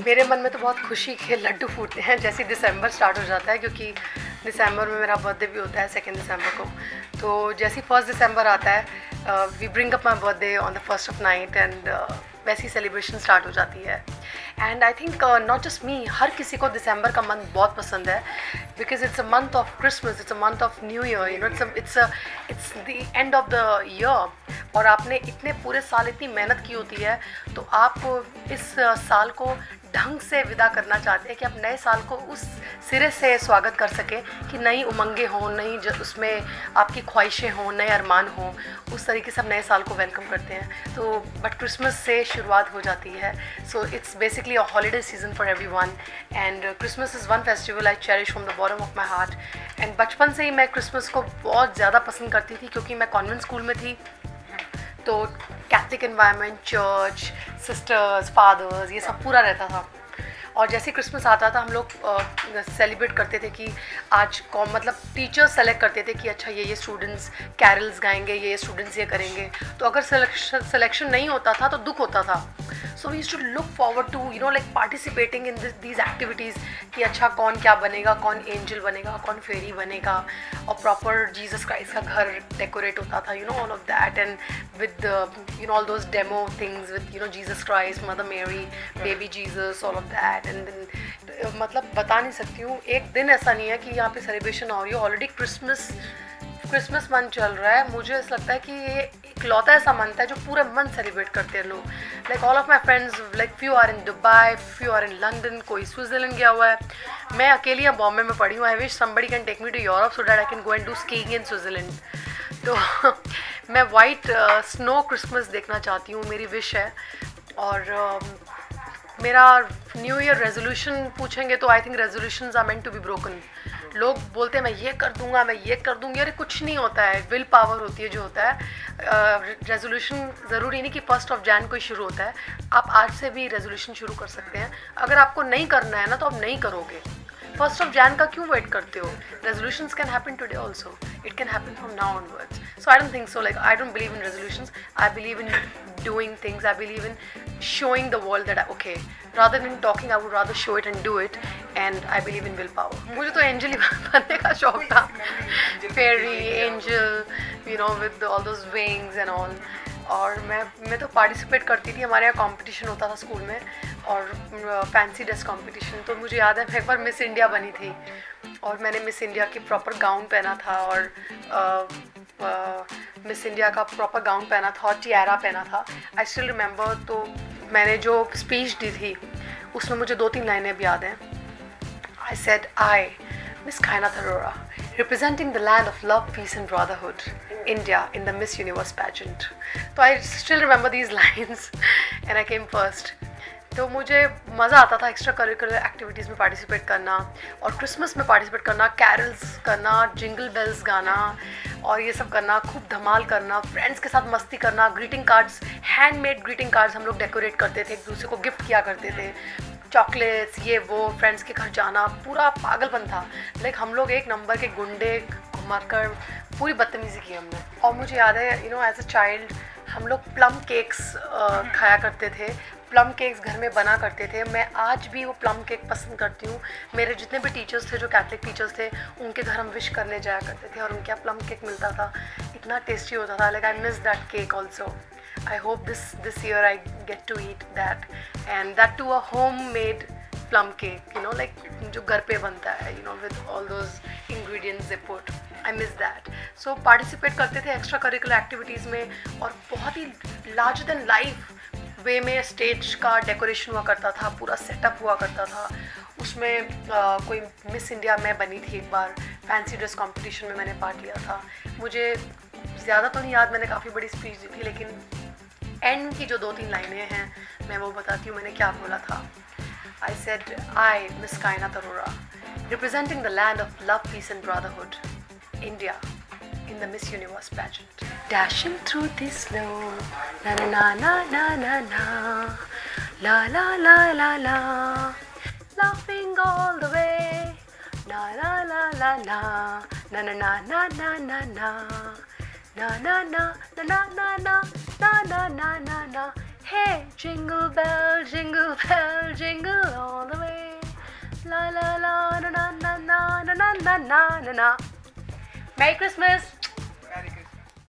मेरे मन में तो बहुत खुशी के लड्डू फूटते हैं जैसे दिसंबर स्टार्ट हो जाता है, क्योंकि दिसंबर में मेरा बर्थडे भी होता है 2 दिसंबर को। तो जैसे ही 1 दिसंबर आता है we bring up my birthday on the first of night and वैसी सेलिब्रेशन स्टार्ट हो जाती है। And I think not just me, हर किसी को दिसंबर का मंथ बहुत पसंद है, because it's a month of Christmas, it's a month of new year, you know, it's the end of the year. और आपने इतने पूरे साल इतनी मेहनत की होती है, तो आप इस साल को ढंग से विदा करना चाहते हैं कि आप नए साल को उस सिरे से स्वागत कर सकें कि नई उमंगें हों, नई उसमें आपकी ख्वाहिशें हों, नए अरमान हों। उस तरीके से आप नए साल को वेलकम करते हैं। तो बट क्रिसमस से शुरुआत हो जाती है। So it's basically a holiday season for everyone and Christmas is one festival I cherish from the bottom of my heart. And बचपन से ही मैं क्रिसमस को बहुत ज़्यादा पसंद करती थी, क्योंकि मैं कॉन्वेंट स्कूल में थी, तो Catholic environment, church, sisters, fathers, ये सब पूरा रहता था। और जैसे क्रिसमस आता था हम लोग सेलिब्रेट करते थे कि आज कौन, मतलब टीचर्स सेलेक्ट करते थे कि अच्छा ये स्टूडेंट्स कैरल्स गाएंगे, ये स्टूडेंट्स ये करेंगे। तो अगर सिलेक्शन नहीं होता था तो दुख होता था। So we used to look forward to like participating in these activities कि अच्छा कौन क्या बनेगा, कौन एंजल बनेगा, कौन फेरी बनेगा, और प्रॉपर जीसस क्राइस्ट का घर डेकोरेट होता था, all of that, and with all those demo things with Jesus Christ, Mother Mary, baby Jesus, all of that. And then मतलब बता नहीं सकती हूँ, एक दिन ऐसा नहीं है कि यहाँ पे सेलिब्रेशन हो रही है। ऑलरेडी क्रिसमस मंथ चल रहा है। मुझे ऐसा लगता है कि ये इकलौता ऐसा मंथ है जो पूरे मंथ सेलिब्रेट करते हैं लोग। Like all of my friends, like few are in Dubai, few are in London, कोई स्विट्ज़रलैंड गया हुआ है। मैं अकेली यहाँ बॉम्बे में पड़ी हूँ। I wish somebody can take me to Europe so that I can go and do skiing in Switzerland. तो मैं वाइट स्नो क्रिसमस देखना चाहती हूँ, मेरी विश है। और मेरा न्यू ईयर रेजोल्यूशन पूछेंगे तो I think resolutions are meant to be broken. लोग बोलते हैं मैं ये कर दूंगा, मैं ये कर दूंगी, अरे कुछ नहीं होता है। विल पावर होती है जो होता है। रेजोल्यूशन ज़रूरी नहीं कि 1 जनवरी को ही शुरू होता है। आप आज से भी रेजोल्यूशन शुरू कर सकते हैं। अगर आपको नहीं करना है ना तो आप नहीं करोगे। 1 जनवरी का क्यों वेट करते हो? Resolutions can happen today also, it can happen from now onwards. So I don't think so, like I don't believe in resolutions, I believe in doing things. I believe in showing the world that okay, rather than talking I would rather show it and do it, and I believe in willpower. मुझे तो angel ही बनने का शौक था, फेरी angel, with all those wings and all. और मैं तो participate करती थी। हमारे यहाँ कंपटीशन होता था स्कूल में, और फैंसी ड्रेस कंपटीशन। तो मुझे याद है मैं एक बार मिस इंडिया बनी थी, और मैंने मिस इंडिया की प्रॉपर गाउन पहना था, और मिस इंडिया का प्रॉपर गाउन पहना था और टियारा पहना था। I still remember. तो मैंने जो स्पीच दी थी उसमें मुझे 2-3 लाइनें भी याद हैं। आई सेड, आई मिस कायनात Arora, representing the land of love, peace and brotherhood, India in the Miss Universe pageant. तो I still remember these lines and I came first. तो मुझे मज़ा आता था एक्स्ट्रा करिकुलर एक्टिविटीज़ में पार्टिसिपेट करना, और क्रिसमस में पार्टिसिपेट करना, कैरल्स करना, जिंगल बेल्स गाना, और ये सब करना, खूब धमाल करना, फ्रेंड्स के साथ मस्ती करना, greeting cards, handmade greeting cards हम लोग डेकोरेट करते थे, एक दूसरे को गिफ्ट किया करते थे, चॉकलेट्स, ये वो, फ्रेंड्स के घर जाना, पूरा पागलपन था। लाइक हम लोग एक नंबर के गुंडे घुमाकर पूरी बदतमीज़ी की हमने। और मुझे याद है एज अ चाइल्ड हम लोग प्लम केक्स खाया करते थे, प्लम केक्स घर में बना करते थे। मैं आज भी वो प्लम केक पसंद करती हूँ। मेरे जितने भी टीचर्स थे जो कैथलिक टीचर्स थे, उनके घर हम विश करने जाया करते थे, और उनके यहाँ प्लम केक मिलता था, इतना टेस्टी होता था। Like I miss that cake also. I hope this year I get to eat that, and that too a homemade plum cake, like जो घर पे बनता है, with all those ingredients they put. I miss that. So participate करते थे extra curricular activities में, और बहुत ही larger than life वे में स्टेज का डेकोरेशन हुआ करता था, पूरा सेटअप हुआ करता था। उसमें कोई मिस इंडिया मैं बनी थी एक बार, फैंसी ड्रेस कंपटीशन में मैंने पार्ट लिया था। मुझे ज़्यादा तो नहीं याद, मैंने काफ़ी बड़ी स्पीच दी थी, लेकिन एंड की जो 2-3 लाइनें हैं मैं वो बताती हूँ मैंने क्या बोला था। आई सेड, आई मिस कायनात Arora, representing the land of love, peace and brotherhood, India in the Miss Universe pageant. Dashing through the snow, na na na na na na na, la la la la la, laughing all the way, la la la la la, na na na na na na na, Na na na na na na na na na na na na. Hey, jingle bell, jingle all the way. La la la na na na na na na na na na. Merry Christmas.